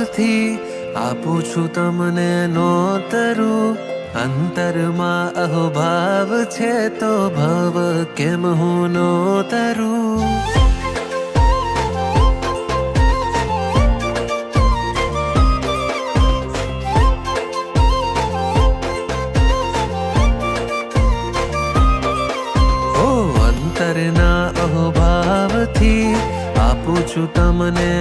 ભાવથી આપું છું તમને નોતરું અંતરમાં અહોભાવ છે તો ભવ કેમ હું નોતરું અંતરના અહોભાવથી આપું છું તમને